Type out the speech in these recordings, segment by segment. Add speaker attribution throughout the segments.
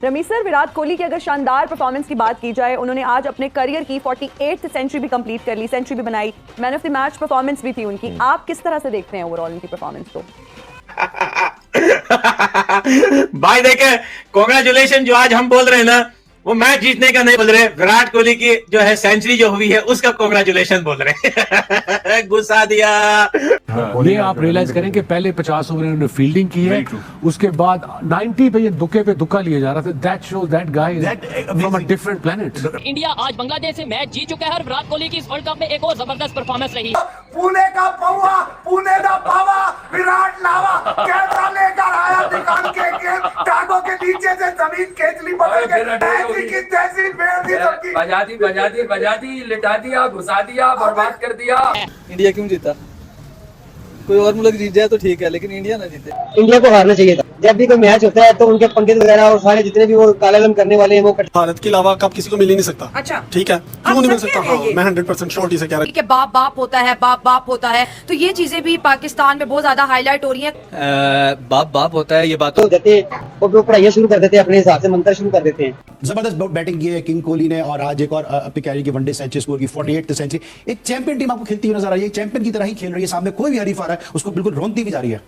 Speaker 1: Ramiz sir, Virat Kohli की अगर शानदार परफॉर्मेंस की बात की जाए, उन्होंने आज अपने करियर की 48th सेंचुरी भी कंप्लीट कर ली, सेंचुरी भी बनाई, man of the match performance भी थी उनकी। आप किस तरह से देखते हैं ओवरऑल उनकी परफॉर्मेंस को?
Speaker 2: भाई देखे, कांग्रेचुलेशन जो आज हम बोल रहे हैं ना, वो मैच जीतने का नहीं बोल रहे, विराट कोहली की जो है सेंचुरी जो हुई है उसका कांग्रेचुलेशन बोल रहे हैं। गुस्सा दिया।
Speaker 3: ये आप रियलाइज करें कि पहले 50 ओवर इन्होंने फील्डिंग की है, उसके बाद 90 पे ये दुक्के पे दुक्का लिया जा रहा था। That shows that guy is from a different planet.
Speaker 4: India आज बांग्लादेश से मैच जीत चुका है और विराट कोहली की इस वर्ल्ड कप में एक और जबरदस्त परफॉर्मेंस रही।
Speaker 5: पुणे का पौवा, पुणे का पावा, विराट लावा कैमरा लेकर आया, दुकान के टांगों के नीचे से जमीन खेचली बदल के की तैसी फेर दी सबकी।
Speaker 6: बजा दी, लिटा दिया, घुसा दिया, बर्बाद कर दिया।
Speaker 7: इंडिया क्यों जीता? कोई और मुल्क जीत जाए तो ठीक है, लेकिन इंडिया ना जीते।
Speaker 8: इंडिया को हारना चाहिए था। जब भी कोई मैच होता है तो उनके पंडित वगैरह और सारे जितने भी वो कालालम करने वाले हैं वो
Speaker 9: भारत के अलावा कप किसी को मिल ही नहीं सकता।
Speaker 10: अच्छा,
Speaker 9: ठीक है, क्यों नहीं मिल सकता? हाँ, मैं 100% श्योरिटी से कह रहा हूँ
Speaker 10: कि बाप बाप होता है, बाप बाप होता है, तो ये चीजें भी पाकिस्तान में बहुत ज्यादा हाईलाइट हो रही हैं।
Speaker 7: बाप बाप होता है, ये बात
Speaker 8: तो देते वो पढ़ाइयाँ शुरू कर देते हैं, अपने हिसाब से मंत्र शुरू कर देते हैं।
Speaker 11: जबरदस्त बैटिंग की है किंग कोहली ने, और आज एक और अपनी कैरियर की वनडे सेंचुरी स्कोर की 48th सेंचुरी। एक चैंपियन टीम आपको खेलती हुई नजर आ रही है, चैंपियन की तरह ही खेल रही है, सामने कोई भी हरीफ आ रहा है उसको बिल्कुल रोकती भी जा रही है।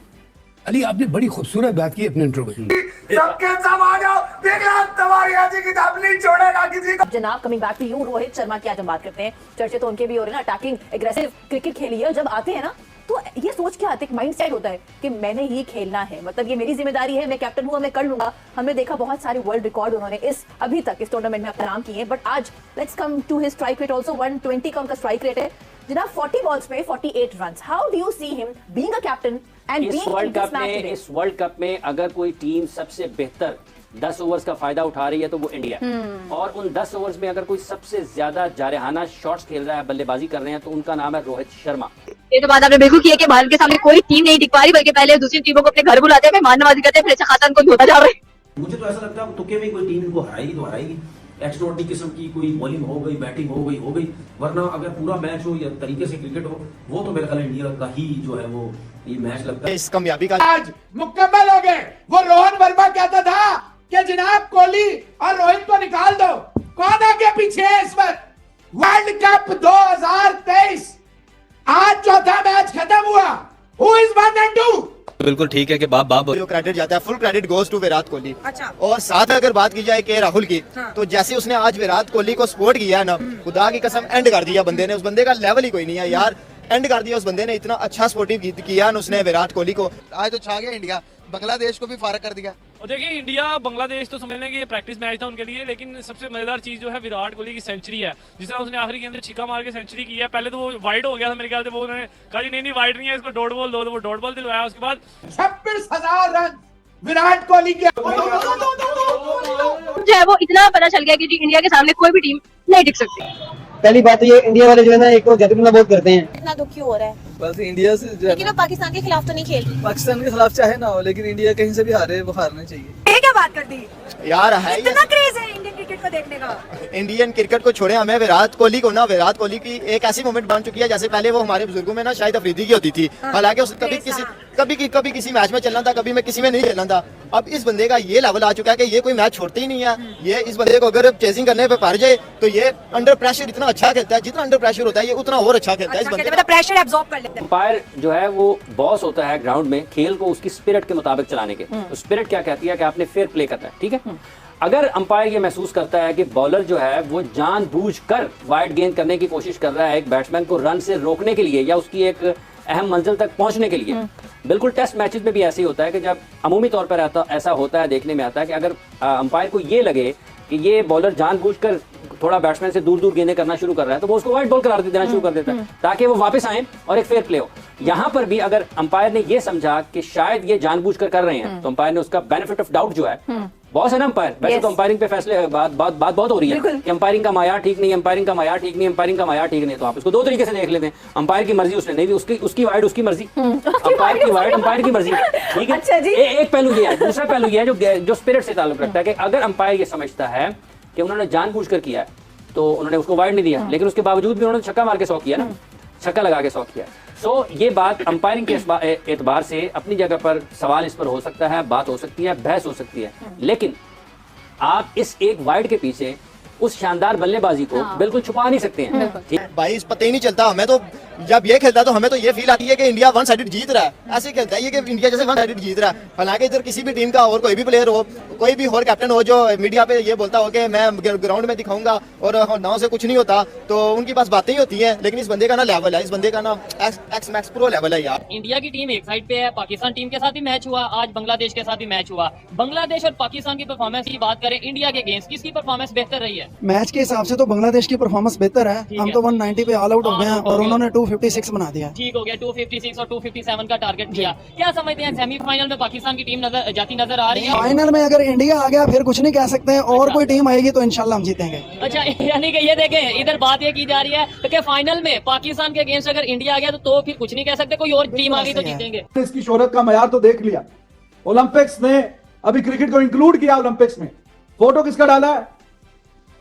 Speaker 3: अली, आपने बड़ी खूबसूरत बात की अपने इंट्रो में।
Speaker 5: सबके सब आ जाओ, देखना तुम्हारी आजी की दाबली छोड़ेगा किसी को।
Speaker 12: जनाब, coming back to you, Rohit Sharma की आज हम बात करते हैं। चर्चे तो उनके भी हो रहे हैं ना, अटैकिंग एग्रेसिव क्रिकेट खेली है। जब आते हैं ना तो ये सोच के आते, एक माइंडसेट होता है कि मैंने ही खेलना है, मतलब ये मेरी जिम्मेदारी है, मैं कैप्टन हूँ, मैं कर लूंगा। हमने देखा बहुत सारे वर्ल्ड रिकॉर्ड उन्होंने अभी तक इस टूर्नामेंट में अपना नाम किए, बट आज let's come to his strike rate also. 120 का उनका स्ट्राइक रेट है जनाब, 40 बॉल्स पे 48 runs. How do you see him being a captain and being in this match?
Speaker 4: इस वर्ल्ड कप में अगर कोई टीम सबसे बेहतर 10 ओवर्स का फायदा उठा रही है तो वो इंडिया। और उन 10 ओवर्स में अगर कोई सबसे ज्यादा जारहाना शॉट्स खेल रहा है, बल्लेबाजी कर रहे हैं, तो उनका नाम है रोहित शर्मा।
Speaker 12: ये तो बात आपने बिल्कुल की है कि भारत के सामने कोई टीम नहीं टिक पा रही, बल्कि पहले दूसरी टीमों को अपने घर बुलाते हैं, मेहमान नवाजी करते हैं, फिर अच्छा खासा उनको धोता जा रहे हैं।
Speaker 13: मुझे तो ऐसा लगता है तुक्के में कोई टीम इनको हराएगी तो हराएगी। एक्स्ट्राऑर्डिनरी किस्म की कोई बॉलिंग हो गई, बैटिंग हो गई, वरना अगर पूरा मैच हो या तरीके से क्रिकेट हो, वो तो मेरे ख्याल इंडिया का ही जो है वो ये मैच लगता है।
Speaker 11: इस कामयाबी का
Speaker 5: आज मुकम्मल हो गए। वो रोहन वर्मा कहता था कि जनाब कोहली और रोहित को निकाल दो, कौन आगे पीछे है इस वक्त? वर्ल्ड कप 2023 आज चौथा मैच खत्म हुआ। Who is 1 and 2?
Speaker 7: बिल्कुल ठीक है कि बाप बाप
Speaker 11: जो क्रेडिट जाता है, full credit goes to Virat Kohli.
Speaker 10: अच्छा।
Speaker 11: और साथ अगर बात की जाए के राहुल की, तो जैसे उसने आज विराट कोहली को सपोर्ट किया है ना, खुदा की कसम एंड कर दिया बंदे ने। उस बंदे का लेवल ही कोई नहीं है यार, एंड कर दिया उस बंदे ने। इतना अच्छा सपोर्टिव किया उसने विराट कोहली को।
Speaker 9: आज तो छा गया इंडिया, बांग्लादेश को भी फारक कर दिया।
Speaker 6: और देखिए, इंडिया बांग्लादेश तो समझ लेंगे ये प्रैक्टिस मैच था उनके लिए, लेकिन सबसे मजेदार चीज जो है विराट कोहली की सेंचुरी है। जिस तरह उसने आखिरी के अंदर छिक्का मार के सेंचुरी की है। पहले तो वो वाइड हो गया था मेरे ख्याल से, वो उन्होंने कहा नहीं वाइड नहीं है, इसको डॉट बॉल दो, तो वो डॉट बॉल दिलवाया। उसके बाद
Speaker 5: 26,000 रन विराट कोहली के।
Speaker 12: जो है वो इतना पता चल गया कि जी इंडिया के सामने कोई भी टीम नहीं टिक सकती।
Speaker 8: पहली बात तो ये इंडिया वाले जो है ना, एक तो जतना बहुत करते हैं।
Speaker 12: इतना दुखी हो रहा है
Speaker 7: बस इंडिया से,
Speaker 12: लेकिन वो पाकिस्तान के खिलाफ तो नहीं खेल रही।
Speaker 7: पाकिस्तान के खिलाफ चाहे ना हो, लेकिन इंडिया कहीं से भी हारे, वो हारना चाहिए।
Speaker 10: ये क्या बात कर दी
Speaker 11: यार? है
Speaker 10: इतना क्रेज है इंडियन क्रिकेट को देखने का।
Speaker 11: इंडियन क्रिकेट को छोड़े, हमें विराट कोहली को ना, विराट कोहली की एक ऐसी मोमेंट बन चुकी है जैसे पहले वो हमारे बुजुर्गों में ना शायद अफरीदी की होती थी। हालांकि उस कभी किसी मैच में चलना था, कभी में किसी में नहीं चलना था। अब इस बंदे का ये लेवल आ चुका है कि ये कोई मैच छोड़ते ही नहीं है। ये इस बंदे को अगर चेजिंग करने पे पार जाए तो ये अंडर प्रेशर इतना अच्छा खेलता है, जितना अंडर प्रेशर होता है ये उतना और अच्छा खेलता है। इस बंदे
Speaker 10: मतलब प्रेशर एब्जॉर्ब कर लेते हैं।
Speaker 4: अंपायर जो है वो बॉस होता है ग्राउंड में, खेल को उसकी स्पिरिट के मुताबिक चलाने के। तो स्पिरिट क्या कहती है कि आपने फेयर प्ले करना है, ठीक है। अगर अंपायर ये महसूस करता है कि बॉलर जो है वो जानबूझकर वाइड गेंद करने की कोशिश कर रहा है एक बैट्समैन को रन से रोकने के लिए या उसकी एक अहम मंजिल तक पहुंचने के लिए, बिल्कुल टेस्ट मैचेस में भी ऐसे ही होता है कि जब अमूमी तौर पर ऐसा होता है, देखने में आता है कि अगर अंपायर को ये लगे कि ये बॉलर जानबूझकर थोड़ा बैट्समैन से दूर दूर गेंदें करना शुरू कर रहा है, तो वो उसको वाइड बॉल करार देना शुरू कर देता है ताकि वो वापस आए और एक फेयर प्ले हो। यहाँ पर भी अगर अंपायर ने ये समझा कि शायद ये जानबूझकर कर रहे हैं, तो अंपायर ने उसका बेनिफिट ऑफ डाउट जो है, बॉस है ना अंपायर, वैसे तो अंपायरिंग पे फैसले बात बहुत हो रही है कि अंपायरिंग का मायार ठीक नहीं, अंपायरिंग का मायार ठीक नहीं, अंपायरिंग का मायार ठीक नहीं। तो आप इसको दो तरीके से देख लेते हैं, अंपायर की मर्जी उसने नहीं दी, उसकी वाइड उसकी मर्जी, अंपायर की वाइड अंपायर की मर्जी, ठीक है।
Speaker 12: अच्छा जी।
Speaker 4: एक पहलू ये है। दूसरा पहलू ये है जो स्पिरिट से ताल्लुक रखता है कि अगर अंपायर ये समझता है कि उन्होंने जानबूझकर किया है तो उन्होंने उसको वाइड नहीं दिया, लेकिन उसके बावजूद भी उन्होंने छक्का मार के 100 किया ना, छक्का लगा के 100 किया। सो ये बात अंपायरिंग के एतबार से अपनी जगह पर सवाल इस पर हो सकता है, बात हो सकती है, बहस हो सकती है, लेकिन आप इस एक वाइड के पीछे उस शानदार बल्लेबाजी को बिल्कुल छुपा नहीं सकते हैं।
Speaker 11: भाई पता ही नहीं चलता, हमें तो जब ये खेलता है तो हमें तो ये फील आती है कि इंडिया वन साइडेड जीत रहा है। ऐसे खेलता है ये कि इंडिया जैसे वन साइडेड जीत रहा है। हालांकि इधर किसी भी टीम का और कोई भी प्लेयर हो, कोई भी और कैप्टन हो जो मीडिया पे ये बोलता हो कि मैं ग्राउंड में दिखाऊंगा और नाव से कुछ नहीं होता, तो उनकी पास बातें ही होती हैं। लेकिन इस बंदे का ना लेवल है, इस बंदे का ना एक्स मैक्स प्रो लेवल है यार।
Speaker 14: इंडिया की टीम एक साइड पे है, पाकिस्तान टीम के साथ भी मैच हुआ, आज बांग्लादेश के साथ भी मैच हुआ। बांग्लादेश और पाकिस्तान की परफॉर्मेंस की बात करें, इंडिया के अगेंस्ट किसकी परफॉर्मेंस बेहतर रही है?
Speaker 15: मैच के हिसाब से तो बांग्लादेश की परफॉर्मेंस बेहतर है। हम तो 190 पे ऑल आउट हो गए हैं और उन्होंने 256 बना दिया।
Speaker 14: ठीक हो गया, 256 और 257 का टारगेट किया। क्या समझते हैं सेमीफाइनल में पाकिस्तान की टीम जाती नजर आ रही है?
Speaker 15: फाइनल में अगर इंडिया आ गया फिर कुछ नहीं कह सकते हैं, और कोई टीम आएगी तो इंशाल्लाह हम जीतेंगे।
Speaker 14: अच्छा, यानी कि ये देखें, इधर बात ये की जा रही है कि फाइनल में पाकिस्तान के अगेंस्ट अगर इंडिया आ गया तो फिर कुछ नहीं कह सकते, कोई और टीम आ गई तो जीतेंगे।
Speaker 5: इसकी शोहरत का मयार तो देख लिया। ओलंपिक्स ने अभी क्रिकेट को इंक्लूड किया ओलंपिक्स में। फोटो किसका डाला है?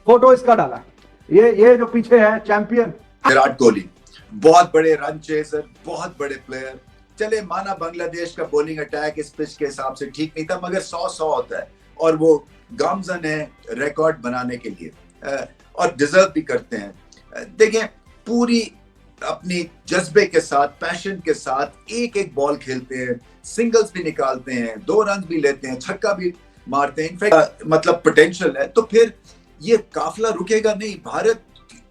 Speaker 5: फोटो इसका डाला है। ये जो पीछे है चैंपियन
Speaker 16: विराट कोहली, बहुत बड़े रन चेसर, बहुत बड़े प्लेयर। चले माना बांग्लादेश का बॉलिंग अटैक इस पिच के हिसाब से ठीक नहीं था, मगर 100 होता है और वो गामजन है रिकॉर्ड बनाने के लिए और डिजर्व भी करते हैं। देखें, पूरी अपनी जज्बे के साथ, पैशन के साथ एक एक बॉल खेलते हैं, सिंगल्स भी निकालते हैं, 2 रन भी लेते हैं, छक्का भी मारते हैं। इनफैक्ट मतलब पोटेंशियल है, तो फिर ये काफिला रुकेगा नहीं। भारत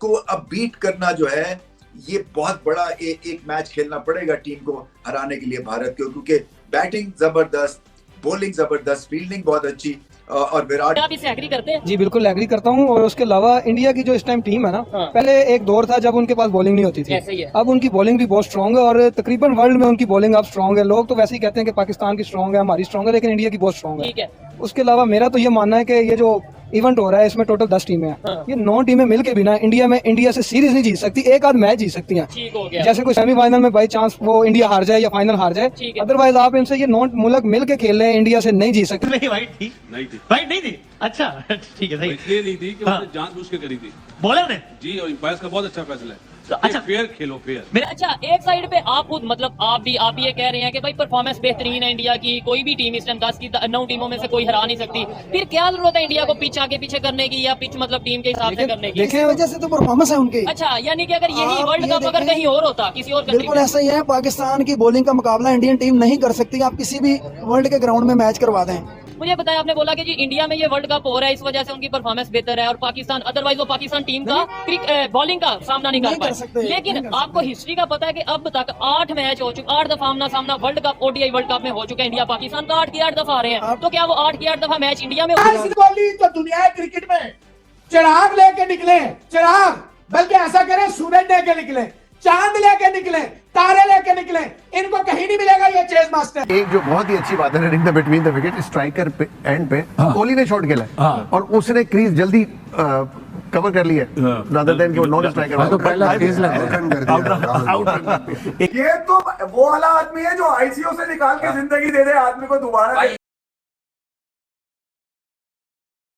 Speaker 16: को अब बीट करना जो है, ये बहुत बड़ा एक मैच खेलना पड़ेगा टीम को हराने के लिए भारत को, क्योंकि बैटिंग जबरदस्त, बॉलिंग जबरदस्त, फील्डिंग बहुत अच्छी और विराट।
Speaker 14: आप इससे एग्री करते हैं?
Speaker 15: जी बिल्कुल एग्री करता हूँ। और उसके अलावा इंडिया की जो इस टाइम टीम है ना, पहले एक दौर था जब उनके पास बॉलिंग नहीं होती थी,
Speaker 14: ऐसे ही है।
Speaker 15: अब उनकी बॉलिंग भी बहुत स्ट्रांग है और तकरीबन वर्ल्ड में उनकी बॉलिंग अब स्ट्रांग है। लोग तो वैसे ही कहते हैं कि पाकिस्तान की स्ट्रांग है, हमारी स्ट्रांग है, लेकिन इंडिया की बहुत स्ट्रांग है। उसके अलावा मेरा तो ये मानना है कि ये जो इवेंट हो रहा है इसमें टोटल 10 टीमें हैं। ये 9 टीमें मिलके भी ना इंडिया से सीरीज नहीं जीत सकती, एक आध मैच जीत सकती हैं। जैसे कोई सेमीफाइनल में बाई चांस वो इंडिया हार जाए या फाइनल हार जाए, अदरवाइज आप इनसे ये 9 मुल्क मिलके खेल रहे हैं, इंडिया से नहीं जीत सकते।
Speaker 6: नहीं वाइट थी, वाइट नहीं थी। अच्छा ठीक है, सही।
Speaker 3: इसलिए नहीं थी कि उसने जानबूझ के करी थी
Speaker 6: बॉलर ने
Speaker 3: जी, और एम्पायर्स का बहुत अच्छा फैसला है।
Speaker 14: अच्छा,
Speaker 3: फेयर खेलो, फेयर।
Speaker 14: अच्छा, एक साइड पे आप खुद मतलब आप ये कह रहे हैं कि भाई परफॉर्मेंस बेहतरीन है इंडिया की, कोई भी टीम इस टाइम 10 की 9 टीमों में से कोई हरा नहीं सकती, फिर क्या जरूरत है इंडिया को पिच आगे पीछे करने की या पिच मतलब टीम के हिसाब से करने की?
Speaker 15: देखने वजह से तो परफॉर्मेंस है उनकी।
Speaker 14: अच्छा, यानी कि अगर यही वर्ल्ड कप अगर कहीं और होता, किसी और
Speaker 15: बिल्कुल ऐसा ही है। पाकिस्तान की बॉलिंग का मुकाबला इंडियन टीम नहीं कर सकती, आप किसी भी वर्ल्ड के ग्राउंड में मैच करवा दें।
Speaker 14: मुझे बताया, आपने बोला कि जी इंडिया में ये वर्ल्ड कप हो रहा है, इस वजह से उनकी परफॉर्मेंस बेहतर है और पाकिस्तान अदरवाइज वो पाकिस्तान टीम का बॉलिंग का सामना नहीं कर पाए। लेकिन आपको हिस्ट्री का पता है कि अब तक 8 मैच हो चुके, 8 दफा आमना सामना world cup ODI world cup में हो चुका है इंडिया पाकिस्तान का, 8 की 8 दफा आ रहे हैं। तो क्या वो 8 की 8 दफा मैच इंडिया में?
Speaker 5: कोहली तो दुनिया क्रिकेट में चिराग लेके निकले, चिराग, बल्कि ऐसा करें सूरज लेके निकले, चांद लेके निकले, तारे लेके निकले, इनको कहीं नहीं मिलेगा ये चेस मास्टर।
Speaker 17: एक जो बहुत ही अच्छी बात है running the between the wicket, striker पे एंड पे कोहली ने शॉट खेला और उसने क्रीज जल्दी कवर कर लिया रादर देन कि वो नॉन स्ट्राइकर।
Speaker 3: तो पहला फेज लगा
Speaker 5: ये तो वो वाला आदमी है जो ICU से निकाल के जिंदगी दे दे आदमी को दोबारा।